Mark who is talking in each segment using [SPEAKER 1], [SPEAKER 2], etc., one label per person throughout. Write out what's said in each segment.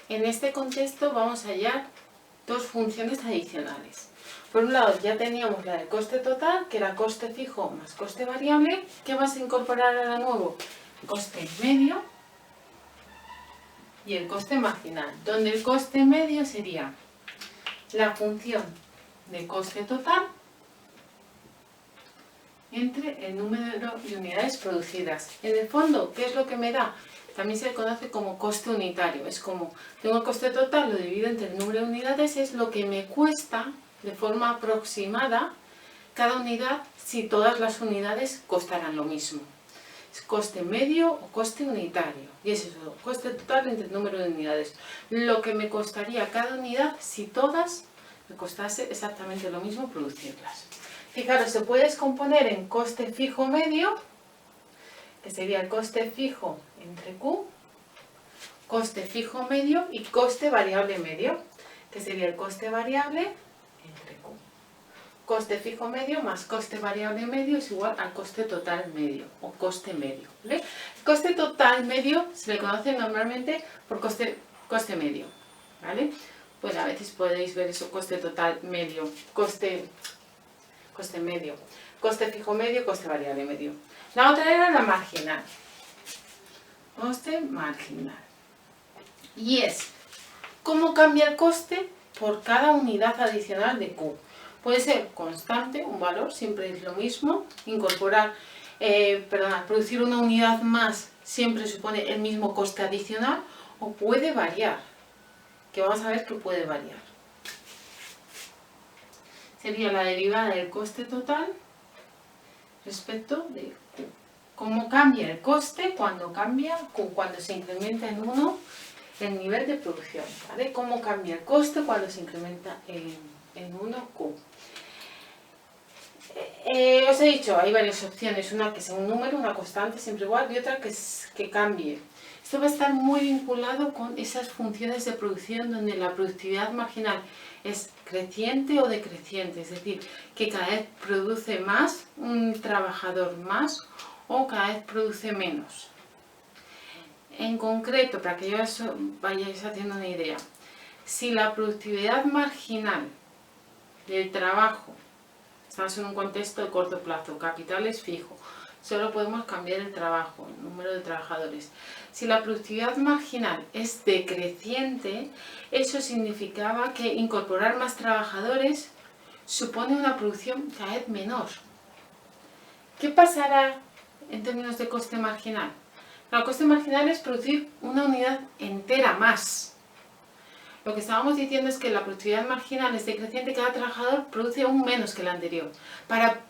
[SPEAKER 1] En este contexto vamos a hallar dos funciones adicionales. Por un lado ya teníamos la del coste total, que era coste fijo más coste variable. ¿Qué vas a incorporar ahora nuevo? Coste medio y el coste marginal, donde el coste medio sería la función de coste total entre el número de unidades producidas. En el fondo, ¿qué es lo que me da? También se le conoce como coste unitario. Es como, tengo el coste total, lo divido entre el número de unidades, es lo que me cuesta de forma aproximada cada unidad si todas las unidades costaran lo mismo. Es coste medio o coste unitario. Y es eso, coste total entre el número de unidades. Lo que me costaría cada unidad si todas me costase exactamente lo mismo producirlas. Fijaros, se puede descomponer en coste fijo medio, que sería el coste fijo entre Q, coste fijo medio y coste variable medio, que sería el coste variable entre Q. Coste fijo medio más coste variable medio es igual al coste total medio o coste medio, ¿vale? El coste total medio se le conoce normalmente por coste medio, ¿vale? Pues a veces podéis ver eso, coste total medio, coste medio, coste fijo medio, coste variable medio. La otra era la marginal, coste marginal. Y es cómo cambia el coste por cada unidad adicional de Q. Puede ser constante, un valor, siempre es lo mismo. Producir una unidad más siempre supone el mismo coste adicional, o puede variar, que vamos a ver que puede variar. Sería la derivada del coste total respecto de Q. ¿Cómo cambia el coste cuando cambia Q? Cuando se incrementa en 1 el nivel de producción, ¿vale? ¿Cómo cambia el coste cuando se incrementa en 1 Q? Os he dicho, hay varias opciones, una que sea un número, una constante siempre igual, y otra que cambie. Esto va a estar muy vinculado con esas funciones de producción donde la productividad marginal es creciente o decreciente, es decir, que cada vez produce más un trabajador más o cada vez produce menos. En concreto, para que ya vayáis haciendo una idea, si la productividad marginal del trabajo, estamos en un contexto de corto plazo, capital es fijo, solo podemos cambiar el trabajo, el número de trabajadores. Si la productividad marginal es decreciente, eso significaba que incorporar más trabajadores supone una producción cada vez menor. ¿Qué pasará en términos de coste marginal? El coste marginal es producir una unidad entera más. Lo que estábamos diciendo es que la productividad marginal es decreciente, cada trabajador produce aún menos que el anterior. Para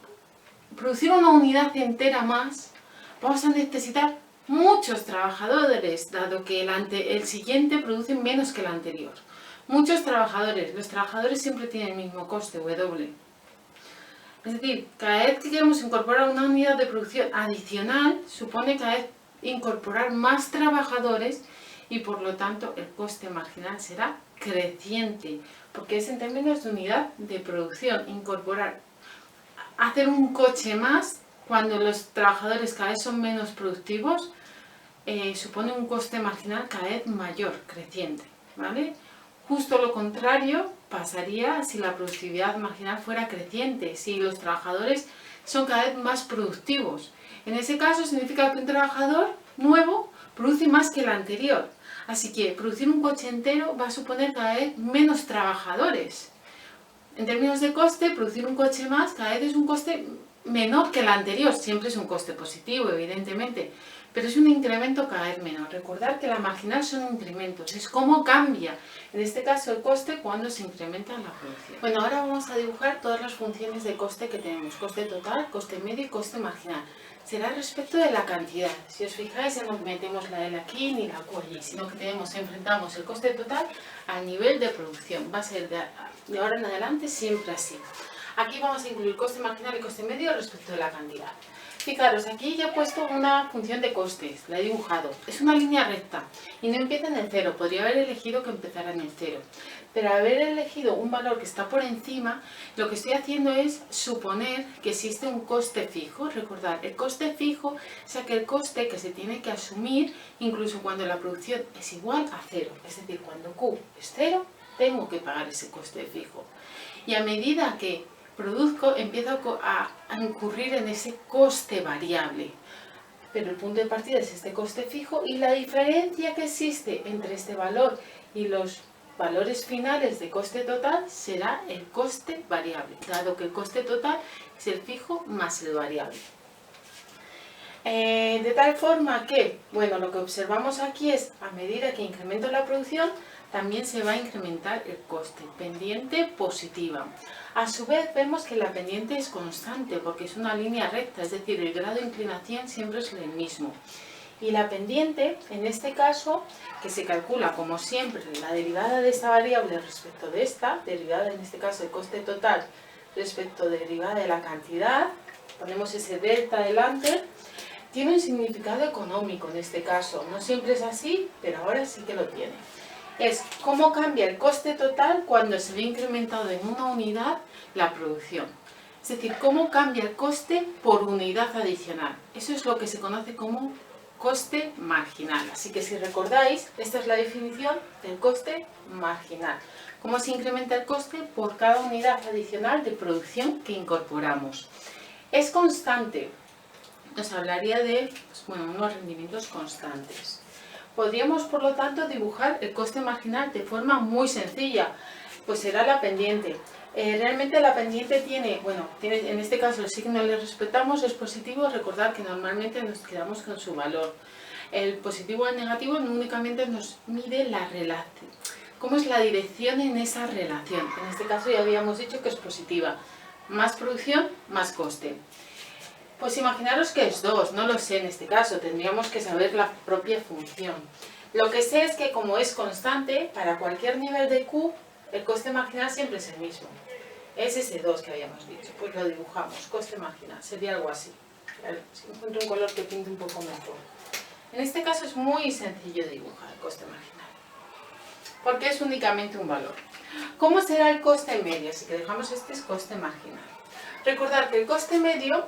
[SPEAKER 1] producir una unidad entera más, vamos a necesitar muchos trabajadores, dado que el siguiente produce menos que el anterior. Muchos trabajadores, los trabajadores siempre tienen el mismo coste, W. Es decir, cada vez que queremos incorporar una unidad de producción adicional, supone cada vez incorporar más trabajadores y por lo tanto el coste marginal será creciente, porque es en términos de unidad de producción. Hacer un coche más cuando los trabajadores cada vez son menos productivos supone un coste marginal cada vez mayor, creciente, ¿vale? Justo lo contrario pasaría si la productividad marginal fuera creciente, si los trabajadores son cada vez más productivos. En ese caso significa que un trabajador nuevo produce más que el anterior. Así que producir un coche entero va a suponer cada vez menos trabajadores. En términos de coste, producir un coche más cada vez es un coste menor que el anterior. Siempre es un coste positivo, evidentemente, pero es un incremento cada vez menor. Recordad que la marginal son incrementos, es cómo cambia, en este caso el coste, cuando se incrementa la producción. Bueno, ahora vamos a dibujar todas las funciones de coste que tenemos: coste total, coste medio y coste marginal. Será respecto de la cantidad. Si os fijáis, ya no metemos la L aquí ni la Q allí, sino que enfrentamos el coste total al nivel de producción. Va a ser de ahora en adelante siempre así. Aquí vamos a incluir coste marginal y coste medio respecto de la cantidad. Fijaros, aquí ya he puesto una función de costes, la he dibujado. Es una línea recta y no empieza en el 0. Podría haber elegido que empezara en el 0. Pero al haber elegido un valor que está por encima, lo que estoy haciendo es suponer que existe un coste fijo. Recordad, el coste fijo es aquel coste que se tiene que asumir incluso cuando la producción es igual a 0. Es decir, cuando Q es 0, tengo que pagar ese coste fijo. Y a medida que produzco, empiezo a incurrir en ese coste variable. Pero el punto de partida es este coste fijo y la diferencia que existe entre este valor y los valores finales de coste total será el coste variable, dado que el coste total es el fijo más el variable. De tal forma que, bueno, lo que observamos aquí es, a medida que incremento la producción, también se va a incrementar el coste. Pendiente positiva. A su vez vemos que la pendiente es constante porque es una línea recta, es decir, el grado de inclinación siempre es el mismo. Y la pendiente, en este caso, que se calcula como siempre la derivada de esta variable respecto de esta, derivada en este caso el coste total respecto de derivada de la cantidad, ponemos ese delta delante, tiene un significado económico en este caso. No siempre es así, pero ahora sí que lo tiene. Es cómo cambia el coste total cuando se ve incrementado en una unidad la producción. Es decir, cómo cambia el coste por unidad adicional. Eso es lo que se conoce como coste marginal. Así que si recordáis, esta es la definición del coste marginal. Cómo se incrementa el coste por cada unidad adicional de producción que incorporamos. Es constante. Nos hablaría de unos rendimientos constantes. Podríamos, por lo tanto, dibujar el coste marginal de forma muy sencilla, pues será la pendiente. Realmente la pendiente tiene, en este caso el signo le respetamos, es positivo, recordad que normalmente nos quedamos con su valor. El positivo o el negativo únicamente nos mide la relación. ¿Cómo es la dirección en esa relación? En este caso ya habíamos dicho que es positiva. Más producción, más coste. Pues imaginaros que es 2, no lo sé en este caso, tendríamos que saber la propia función. Lo que sé es que como es constante, para cualquier nivel de Q, el coste marginal siempre es el mismo. Es ese 2 que habíamos dicho, pues lo dibujamos, coste marginal, sería algo así. Si encuentro un color que pinte un poco mejor. En este caso es muy sencillo de dibujar el coste marginal, porque es únicamente un valor. ¿Cómo será el coste medio? Así que dejamos este es coste marginal. Recordad que el coste medio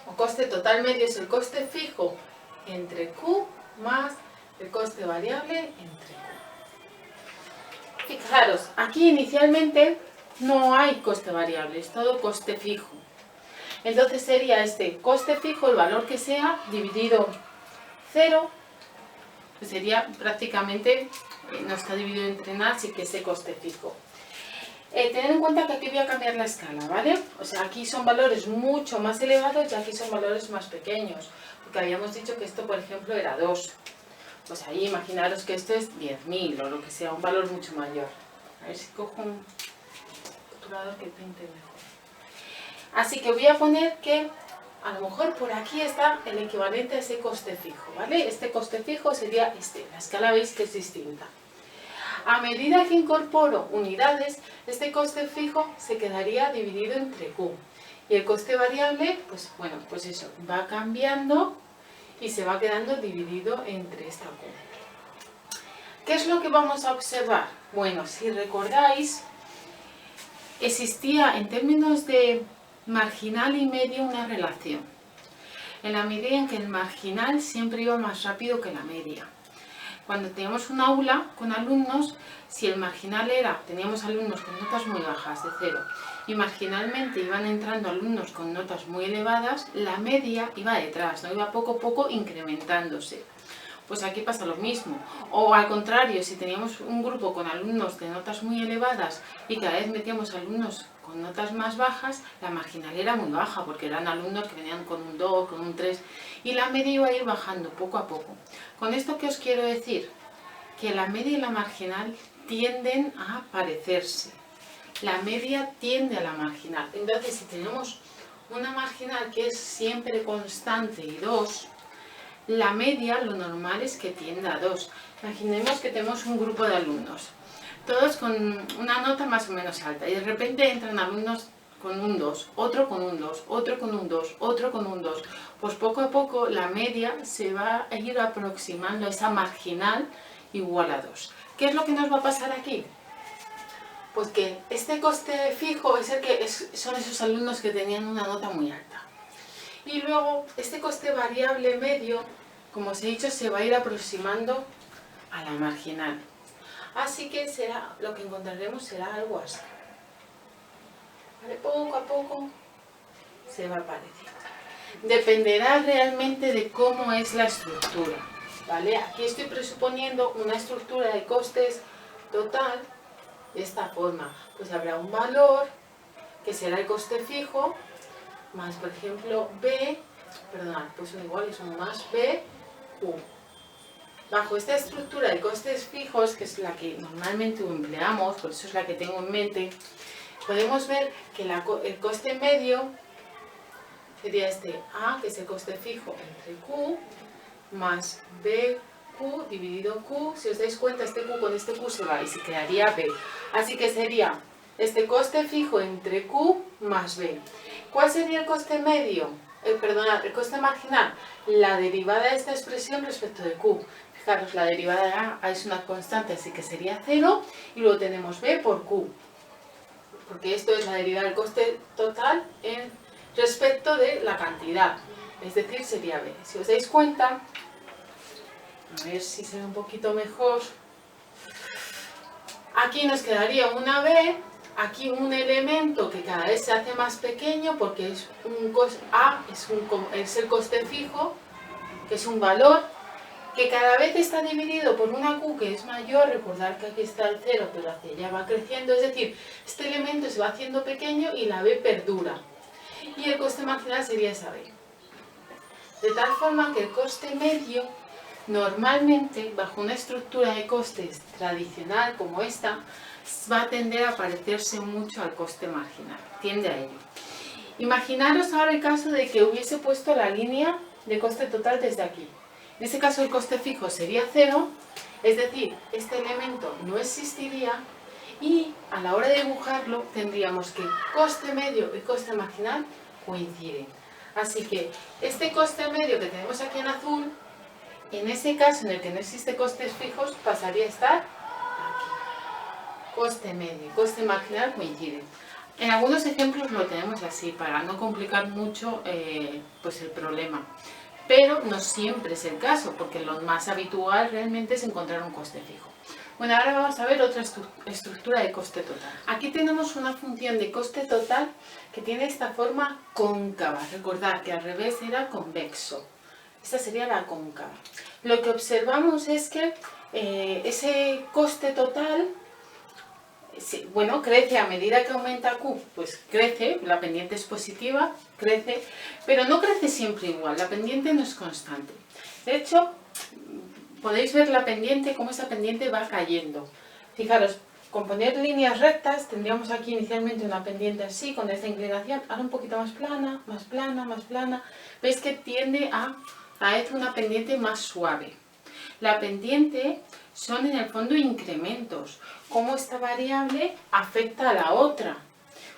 [SPEAKER 1] o coste total medio es el coste fijo entre Q más el coste variable entre Q. Fijaros, aquí inicialmente no hay coste variable, es todo coste fijo. Entonces sería este coste fijo, el valor que sea, dividido 0, que sería prácticamente, no está dividido entre nada, así que ese coste fijo. Tened en cuenta que aquí voy a cambiar la escala, ¿vale? O sea, aquí son valores mucho más elevados y aquí son valores más pequeños. Porque habíamos dicho que esto, por ejemplo, era 2. Pues ahí imaginaros que esto es 10.000 o lo que sea, un valor mucho mayor. A ver si cojo un rotulador que pinte mejor. Así que voy a poner que a lo mejor por aquí está el equivalente a ese coste fijo, ¿vale? Este coste fijo sería este. La escala veis que es distinta. A medida que incorporo unidades, este coste fijo se quedaría dividido entre Q. Y el coste variable, pues eso, va cambiando y se va quedando dividido entre esta Q. ¿Qué es lo que vamos a observar? Bueno, si recordáis, existía en términos de marginal y medio una relación. En la medida en que el marginal siempre iba más rápido que la media. Cuando teníamos un aula con alumnos, si el marginal teníamos alumnos con notas muy bajas, de 0, y marginalmente iban entrando alumnos con notas muy elevadas, la media iba detrás, ¿no? Iba poco a poco incrementándose. Pues aquí pasa lo mismo. O al contrario, si teníamos un grupo con alumnos de notas muy elevadas y cada vez metíamos alumnos con notas más bajas, la marginal era muy baja porque eran alumnos que venían con un 2, con un 3 y la media iba a ir bajando poco a poco. ¿Con esto qué os quiero decir? Que la media y la marginal tienden a parecerse. La media tiende a la marginal. Entonces, si tenemos una marginal que es siempre constante y 2, la media lo normal es que tienda a 2. Imaginemos que tenemos un grupo de alumnos, todos con una nota más o menos alta, y de repente entran alumnos con un 2, otro con un 2, otro con un 2, otro con un 2. Pues poco a poco la media se va a ir aproximando a esa marginal igual a 2. ¿Qué es lo que nos va a pasar aquí? Pues que este coste fijo es el que son esos alumnos que tenían una nota muy alta. Y luego este coste variable medio, como os he dicho, se va a ir aproximando a la marginal. Así que será, lo que encontraremos será algo así. ¿Vale? Poco a poco se va apareciendo. Dependerá realmente de cómo es la estructura. ¿Vale? Aquí estoy presuponiendo una estructura de costes total de esta forma. Pues habrá un valor que será el coste fijo más, por ejemplo, B, perdón, pues son iguales, son más B, Q. Bajo esta estructura de costes fijos, que es la que normalmente empleamos, por eso es la que tengo en mente, podemos ver que el coste medio sería este A, que es el coste fijo entre Q, más BQ dividido Q. Si os dais cuenta, este Q con este Q se va y se quedaría B. Así que sería este coste fijo entre Q más B. ¿Cuál sería el coste medio? El coste marginal. La derivada de esta expresión respecto de Q. Fijaros, la derivada de A es una constante, así que sería 0. Y luego tenemos B por Q. Porque esto es la derivada del coste total respecto de la cantidad. Es decir, sería B. Si os dais cuenta, a ver si se ve un poquito mejor. Aquí nos quedaría una B. Aquí un elemento que cada vez se hace más pequeño porque es A es el coste fijo, que es un valor que cada vez está dividido por una Q que es mayor. Recordad que aquí está el 0, pero hacia allá va creciendo, es decir, este elemento se va haciendo pequeño y la B perdura. Y el coste marginal sería esa B. De tal forma que el coste medio, normalmente, bajo una estructura de costes tradicional como esta, va a tender a parecerse mucho al coste marginal, tiende a ello. Imaginaros ahora el caso de que hubiese puesto la línea de coste total desde aquí. En este caso el coste fijo sería 0, es decir, este elemento no existiría y a la hora de dibujarlo tendríamos que coste medio y coste marginal coinciden. Así que este coste medio que tenemos aquí en azul, en ese caso en el que no existe costes fijos, pasaría a estar coste medio y coste marginal coinciden. En algunos ejemplos lo tenemos así, para no complicar mucho pues el problema. Pero no siempre es el caso, porque lo más habitual realmente es encontrar un coste fijo. Bueno, ahora vamos a ver otra estructura de coste total. Aquí tenemos una función de coste total que tiene esta forma cóncava. Recordad que al revés era convexo. Esta sería la cóncava. Lo que observamos es que ese coste total, bueno, crece a medida que aumenta Q, pues crece, la pendiente es positiva, crece, pero no crece siempre igual, la pendiente no es constante. De hecho, podéis ver la pendiente, cómo esa pendiente va cayendo. Fijaros, con poner líneas rectas, tendríamos aquí inicialmente una pendiente así, con esta inclinación, ahora un poquito más plana, más plana, más plana. Veis que tiende a hacer una pendiente más suave. La pendiente son en el fondo incrementos, cómo esta variable afecta a la otra.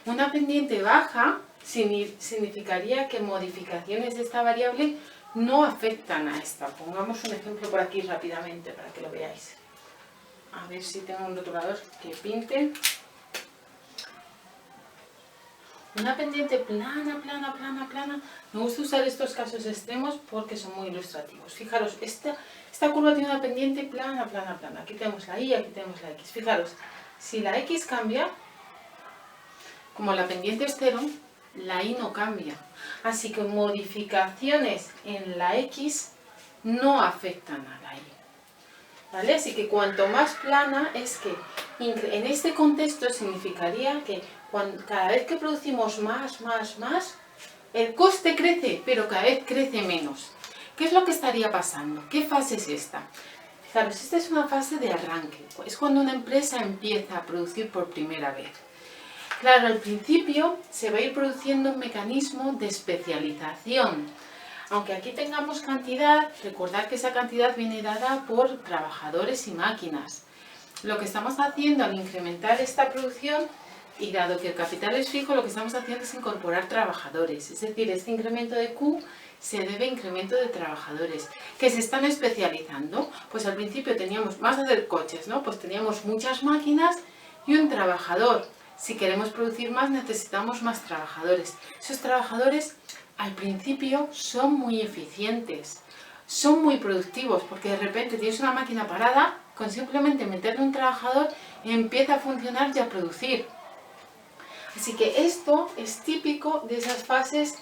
[SPEAKER 1] Una pendiente baja significaría que modificaciones de esta variable no afectan a esta. Pongamos un ejemplo por aquí rápidamente para que lo veáis. A ver si tengo un rotulador que pinte. Una pendiente plana, plana, plana, plana. Me gusta usar estos casos extremos porque son muy ilustrativos. Fijaros, esta curva tiene una pendiente plana, plana, plana. Aquí tenemos la Y, aquí tenemos la X. Fijaros, si la X cambia, como la pendiente es 0, la Y no cambia. Así que modificaciones en la X no afectan a la Y. ¿Vale? Así que cuanto más plana es que en este contexto significaría que cada vez que producimos más, el coste crece, pero cada vez crece menos. ¿Qué es lo que estaría pasando? ¿Qué fase es esta? Fijaros, esta es una fase de arranque. Es cuando una empresa empieza a producir por primera vez. Claro, al principio se va a ir produciendo un mecanismo de especialización. Aunque aquí tengamos cantidad, recordad que esa cantidad viene dada por trabajadores y máquinas. Lo que estamos haciendo al incrementar esta producción Y dado que el capital es fijo, lo que estamos haciendo es incorporar trabajadores. Es decir, este incremento de Q se debe a incremento de trabajadores que se están especializando. Pues al principio teníamos, vamos a hacer coches, ¿no? Pues teníamos muchas máquinas y un trabajador. Si queremos producir más, necesitamos más trabajadores. Esos trabajadores al principio son muy eficientes, son muy productivos, porque de repente tienes una máquina parada, con simplemente meterle un trabajador empieza a funcionar y a producir. Así que esto es típico de esas fases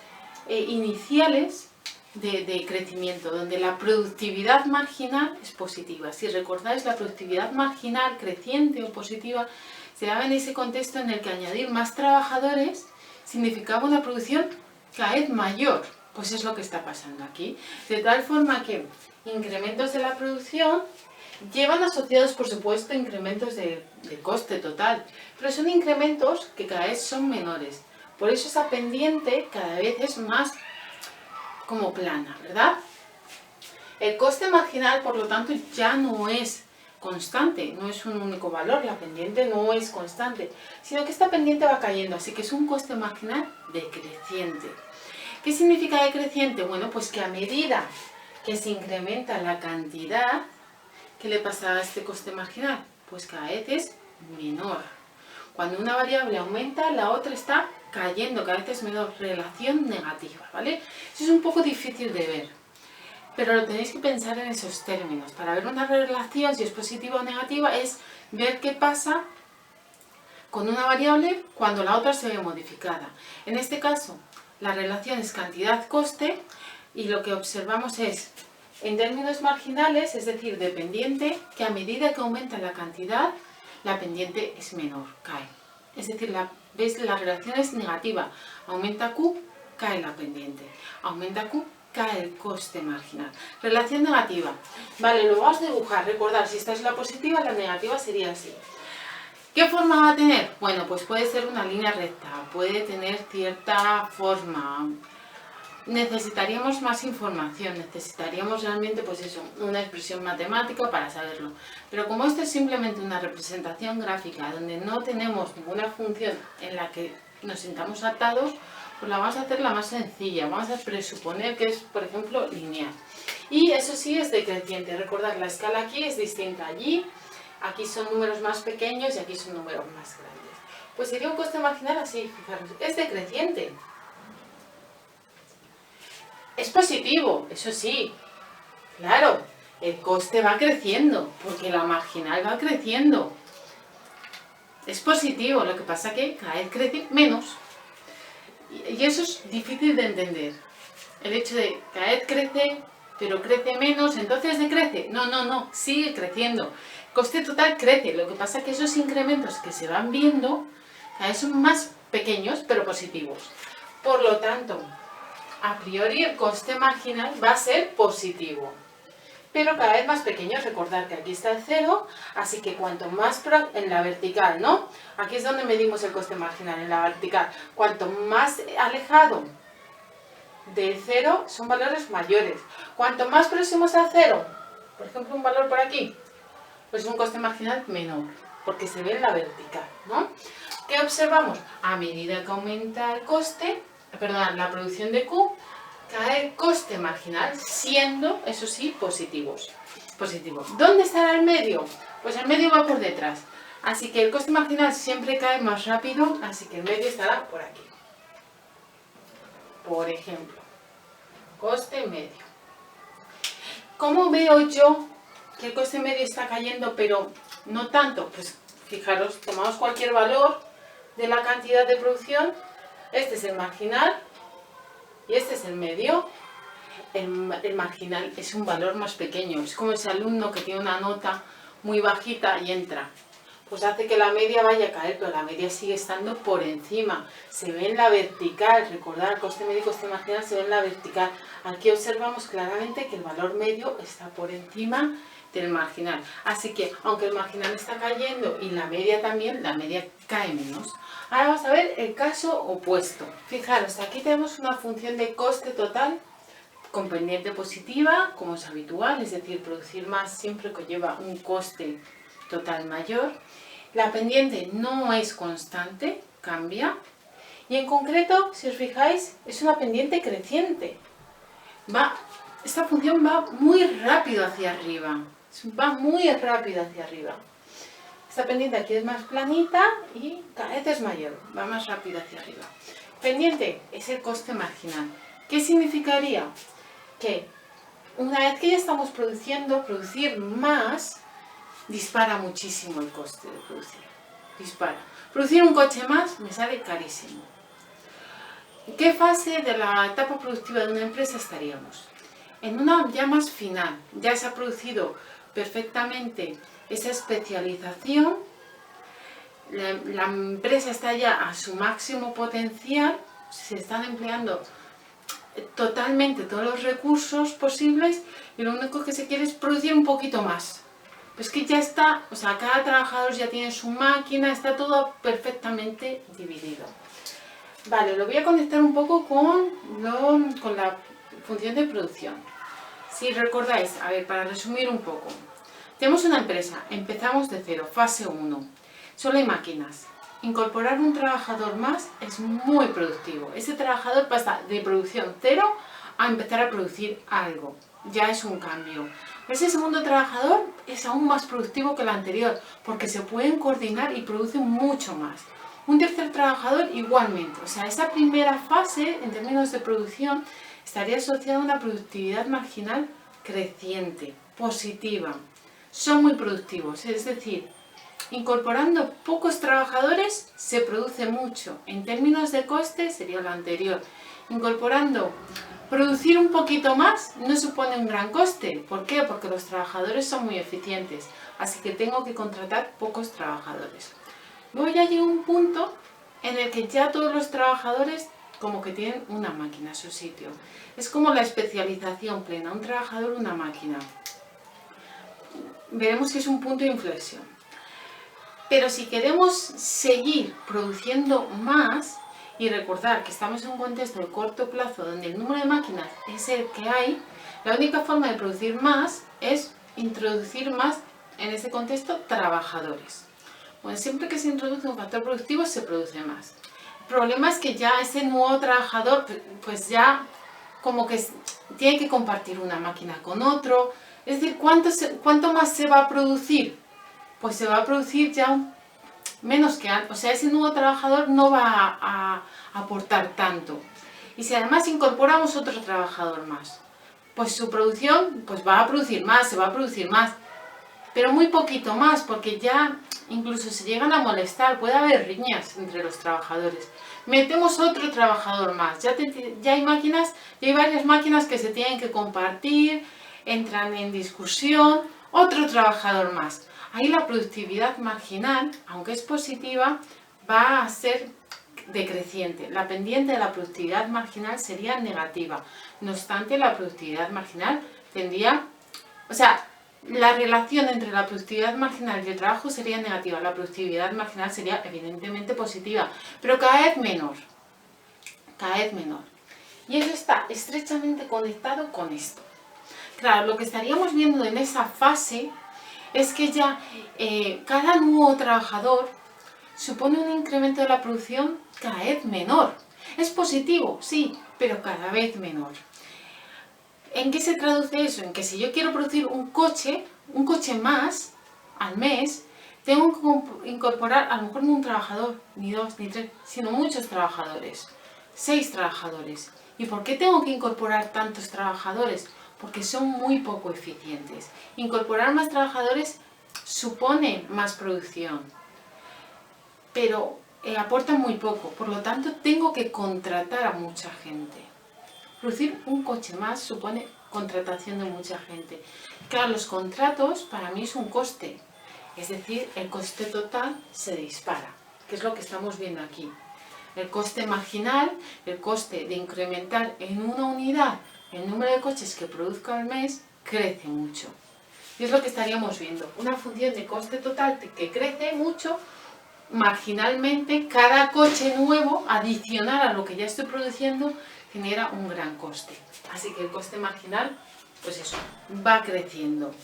[SPEAKER 1] iniciales de crecimiento, donde la productividad marginal es positiva. Si recordáis, la productividad marginal creciente o positiva se daba en ese contexto en el que añadir más trabajadores significaba una producción cada vez mayor. Pues es lo que está pasando aquí. De tal forma que incrementos de la producción llevan asociados, por supuesto, incrementos de coste total, pero son incrementos que cada vez son menores. Por eso esa pendiente cada vez es más como plana, ¿verdad? El coste marginal, por lo tanto, ya no es constante, no es un único valor, la pendiente no es constante, sino que esta pendiente va cayendo, así que es un coste marginal decreciente. ¿Qué significa decreciente? Bueno, pues que a medida que se incrementa la cantidad, ¿qué le pasa a este coste marginal? Pues cada vez es menor. Cuando una variable aumenta, la otra está cayendo, cada vez es menor, relación negativa, ¿vale? Eso es un poco difícil de ver, pero lo tenéis que pensar en esos términos. Para ver una relación, si es positiva o negativa, es ver qué pasa con una variable cuando la otra se ve modificada. En este caso, la relación es cantidad-coste y lo que observamos es, en términos marginales, es decir, dependiente, que a medida que aumenta la cantidad, la pendiente es menor, cae. Es decir, ¿veis? La relación es negativa. Aumenta Q, cae la pendiente. Aumenta Q, cae el coste marginal. Relación negativa. Vale, lo vamos a dibujar. Recordad, si esta es la positiva, la negativa sería así. ¿Qué forma va a tener? Bueno, pues puede ser una línea recta, puede tener cierta forma. Necesitaríamos más información, necesitaríamos realmente, pues eso, una expresión matemática para saberlo. Pero como esto es simplemente una representación gráfica donde no tenemos ninguna función en la que nos sintamos atados, pues la vamos a hacer la más sencilla. Vamos a presuponer que es, por ejemplo, lineal. Y eso sí es decreciente. Recordad, la escala aquí es distinta. Allí, aquí son números más pequeños y aquí son números más grandes. Pues sería un coste marginal así, fijaros, es decreciente. Es positivo, eso sí, claro, el coste va creciendo, porque la marginal va creciendo. Es positivo, lo que pasa que cada vez crece menos. Y eso es difícil de entender. El hecho de cada vez crece, pero crece menos, entonces decrece. No, sigue creciendo. El coste total crece, lo que pasa que esos incrementos que se van viendo cada vez son más pequeños, pero positivos. Por lo tanto, a priori el coste marginal va a ser positivo, pero cada vez más pequeño. Recordad que aquí está el 0, así que cuanto más en la vertical, ¿no? Aquí es donde medimos el coste marginal, en la vertical. Cuanto más alejado del 0 son valores mayores. Cuanto más próximos al 0, por ejemplo un valor por aquí, pues es un coste marginal menor, porque se ve en la vertical, ¿no? ¿Qué observamos? A medida que aumenta el coste, la producción de Q, cae el coste marginal, siendo, eso sí, positivo. ¿Dónde estará el medio? Pues el medio va por detrás. Así que el coste marginal siempre cae más rápido, así que el medio estará por aquí. Por ejemplo, coste medio. ¿Cómo veo yo que el coste medio está cayendo, pero no tanto? Pues fijaros, tomamos cualquier valor de la cantidad de producción. Este es el marginal y este es el medio. El marginal es un valor más pequeño. Es como ese alumno que tiene una nota muy bajita y entra. Pues hace que la media vaya a caer, pero la media sigue estando por encima. Se ve en la vertical. Recordad, el coste medio y coste marginal se ve en la vertical. Aquí observamos claramente que el valor medio está por encima del marginal. Así que, aunque el marginal está cayendo y la media también, la media cae menos. Ahora vamos a ver el caso opuesto. Fijaros, aquí tenemos una función de coste total con pendiente positiva, como es habitual, es decir, producir más siempre conlleva un coste total mayor. La pendiente no es constante, cambia. Y en concreto, si os fijáis, es una pendiente creciente. Esta función va muy rápido hacia arriba. Va muy rápido hacia arriba. Esta pendiente aquí es más planita y cada vez es mayor. Va más rápido hacia arriba. Pendiente es el coste marginal. ¿Qué significaría? Que una vez que ya estamos produciendo, producir más, dispara muchísimo el coste de producir. Dispara. Producir un coche más me sale carísimo. ¿En qué fase de la etapa productiva de una empresa estaríamos? En una ya más final. Ya se ha producido perfectamente esa especialización. La empresa está ya a su máximo potencial. Se están empleando totalmente todos los recursos posibles y lo único que se quiere es producir un poquito más. Pues que ya está, o sea, cada trabajador ya tiene su máquina, está todo perfectamente dividido. Vale, lo voy a conectar un poco con la función de producción. Si recordáis, a ver, para resumir un poco. Tenemos una empresa, empezamos de cero, fase 1. Solo hay máquinas. Incorporar un trabajador más es muy productivo. Ese trabajador pasa de producción cero a empezar a producir algo. Ya es un cambio. Ese segundo trabajador es aún más productivo que el anterior porque se pueden coordinar y producen mucho más. Un tercer trabajador igualmente. O sea, esa primera fase en términos de producción estaría asociada a una productividad marginal creciente, positiva. Son muy productivos, es decir, incorporando pocos trabajadores se produce mucho. En términos de coste sería lo anterior. Producir un poquito más no supone un gran coste. ¿Por qué? Porque los trabajadores son muy eficientes. Así que tengo que contratar pocos trabajadores. Luego ya llega un punto en el que ya todos los trabajadores como que tienen una máquina a su sitio. Es como la especialización plena. Un trabajador, una máquina. Veremos que es un punto de inflexión. Pero si queremos seguir produciendo más, y recordar que estamos en un contexto de corto plazo donde el número de máquinas es el que hay, la única forma de producir más es introducir más, en ese contexto, trabajadores. Bueno, siempre que se introduce un factor productivo se produce más. El problema es que ya ese nuevo trabajador, pues ya como que tiene que compartir una máquina con otro. Es decir, ¿cuánto más se va a producir? Pues se va a producir ya menos que antes. O sea, ese nuevo trabajador no va a aportar tanto. Y si además incorporamos otro trabajador más, pues su producción pues va a producir más, se va a producir más. Pero muy poquito más, porque ya incluso se llegan a molestar, puede haber riñas entre los trabajadores. Metemos otro trabajador más, ya hay máquinas, ya hay varias máquinas que se tienen que compartir, entran en discusión, otro trabajador más. Ahí la productividad marginal, aunque es positiva, va a ser decreciente. La pendiente de la productividad marginal sería negativa. No obstante, la productividad marginal tendría... O sea, la relación entre la productividad marginal y el trabajo sería negativa. La productividad marginal sería evidentemente positiva, pero cada vez menor. Cada vez menor. Y eso está estrechamente conectado con esto. Claro, lo que estaríamos viendo en esa fase es que ya cada nuevo trabajador supone un incremento de la producción cada vez menor. Es positivo, sí, pero cada vez menor. ¿En qué se traduce eso? En que si yo quiero producir un coche más al mes, tengo que incorporar a lo mejor no un trabajador, ni dos, ni tres, sino muchos trabajadores. 6 trabajadores. ¿Y por qué tengo que incorporar tantos trabajadores? Porque son muy poco eficientes. Incorporar más trabajadores supone más producción, pero aporta muy poco. Por lo tanto, tengo que contratar a mucha gente. Producir un coche más supone contratación de mucha gente. Claro, los contratos para mí es un coste. Es decir, el coste total se dispara, que es lo que estamos viendo aquí. El coste marginal, el coste de incrementar en una unidad el número de coches que produzco al mes, crece mucho. Y es lo que estaríamos viendo. Una función de coste total que crece mucho. Marginalmente, cada coche nuevo, adicional a lo que ya estoy produciendo, genera un gran coste. Así que el coste marginal, pues eso, va creciendo.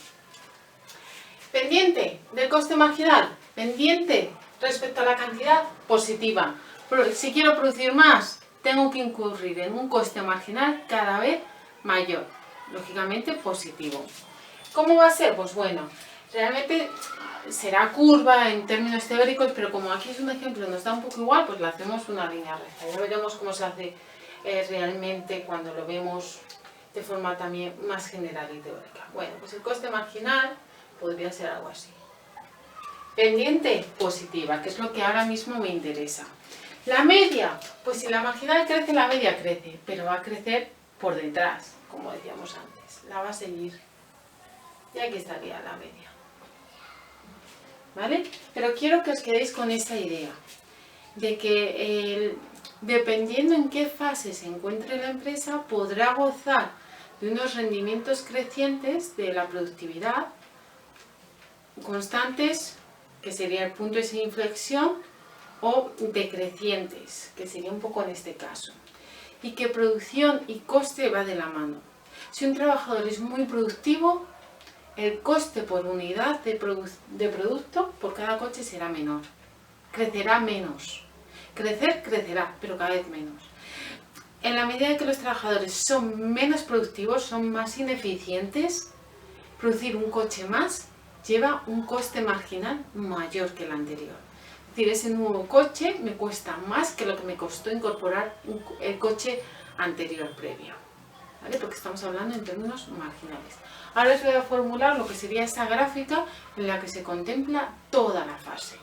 [SPEAKER 1] Pendiente del coste marginal, pendiente Respecto a la cantidad, positiva. Pero si quiero producir más, tengo que incurrir en un coste marginal cada vez mayor. Lógicamente positivo. ¿Cómo va a ser? Pues bueno, realmente será curva en términos teóricos, pero como aquí es un ejemplo, nos da un poco igual, pues le hacemos una línea recta. Ya veremos cómo se hace realmente cuando lo vemos de forma también más general y teórica. Bueno, pues el coste marginal podría ser algo así. Pendiente positiva, que es lo que ahora mismo me interesa. La media, pues si la marginal crece, la media crece, pero va a crecer por detrás, como decíamos antes, la va a seguir. Y aquí estaría la media. ¿Vale? Pero quiero que os quedéis con esta idea, de que dependiendo en qué fase se encuentre la empresa, podrá gozar de unos rendimientos crecientes de la productividad constantes, que sería el punto de inflexión, o decrecientes, que sería un poco en este caso. Y que producción y coste va de la mano. Si un trabajador es muy productivo, el coste por unidad de producto por cada coche será menor. Crecerá menos. Crecer, crecerá, pero cada vez menos. En la medida que los trabajadores son menos productivos, son más ineficientes, producir un coche más lleva un coste marginal mayor que el anterior. Es decir, ese nuevo coche me cuesta más que lo que me costó incorporar el coche anterior previo. ¿Vale? Porque estamos hablando en términos marginales. Ahora os voy a formular lo que sería esa gráfica en la que se contempla toda la fase.